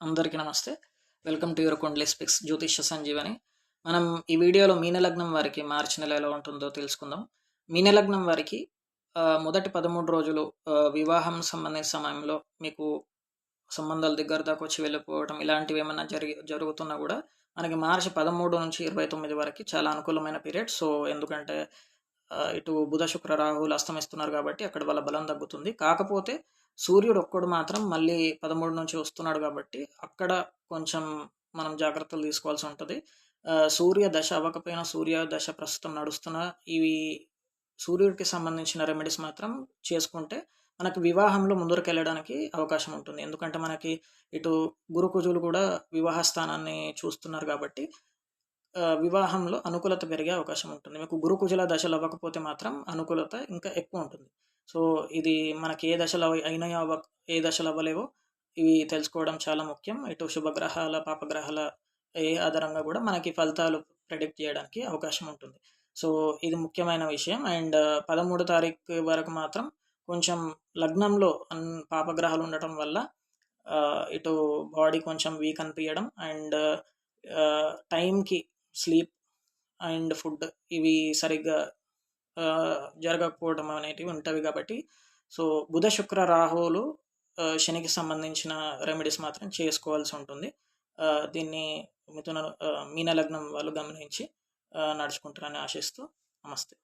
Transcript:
అందరికీ నమస్తే. Welcome to your kundali speaks జ్యోతిష్య సంజీవని. మనం ఈ వీడియోలో మీనలగ్నం వారికి మార్చి నెల ఎలా ఉంటుందో తెలుసుకుందాం. మీనలగ్నం వారికి మొదటి 13 రోజులు వివాహం సంబంధించిన సమయంలో మీకు సంబంధాలు దగ్గర దాకా వచ్చి వెళ్ళిపోవటం ఇలాంటివి ఏమన్నా జరుగుతున్నా కూడా మనకి మార్చి 13 నుంచి 29 వరకు చాలా అనుకూలమైన పీరియడ్. సో ఎందుకంటే ఇటు బుధ శుక్ర రాహువులు అస్తమిస్తున్నారు కాబట్టి అక్కడ వాళ్ళ బలం తగ్గుతుంది. కాకపోతే సూర్యుడు ఒక్కడు మాత్రం మళ్ళీ 13 నుంచి వస్తున్నాడు కాబట్టి అక్కడ కొంచెం మనం జాగ్రత్తలు తీసుకోవాల్సి ఉంటుంది. సూర్య దశ అవ్వకపోయినా సూర్య దశ ప్రస్తుతం నడుస్తున్న ఇవి సూర్యుడికి సంబంధించిన రెమెడీస్ మాత్రం చేసుకుంటే మనకి వివాహంలో ముందరికి అవకాశం ఉంటుంది. ఎందుకంటే మనకి ఇటు గురు కుజులు కూడా వివాహ స్థానాన్ని చూస్తున్నారు కాబట్టి వివాహంలో అనుకూలత పెరిగే అవకాశం ఉంటుంది. మీకు గురు కుజుల దశలు అవ్వకపోతే మాత్రం అనుకూలత ఇంకా ఎక్కువ ఉంటుంది. సో ఇది మనకి ఏ దశలు అయినాయో ఏ దశలు అవ్వలేవో ఇవి తెలుసుకోవడం చాలా ముఖ్యం. ఇటు శుభగ్రహాల పాపగ్రహాల ఏ ఆధారంగా కూడా మనకి ఫలితాలు ప్రెడిక్ట్ చేయడానికి అవకాశం ఉంటుంది. సో ఇది ముఖ్యమైన విషయం. అండ్ 13 తారీఖు వరకు మాత్రం కొంచెం లగ్నంలో పాపగ్రహాలు ఉండటం వల్ల ఇటు బాడీ కొంచెం వీక్ అనిపించడం అండ్ టైంకి స్లీప్ అండ్ ఫుడ్ ఇవి సరిగ్గా జరగకపోవడం అనేటివి ఉంటవి కాబట్టి సో బుధ శుక్ర రాహువులు శనికి సంబంధించిన రెమెడీస్ మాత్రం చేసుకోవాల్సి ఉంటుంది. దీన్ని మీన లగ్నం వాళ్ళు గమనించి నడుచుకుంటారని ఆశిస్తూ నమస్తే.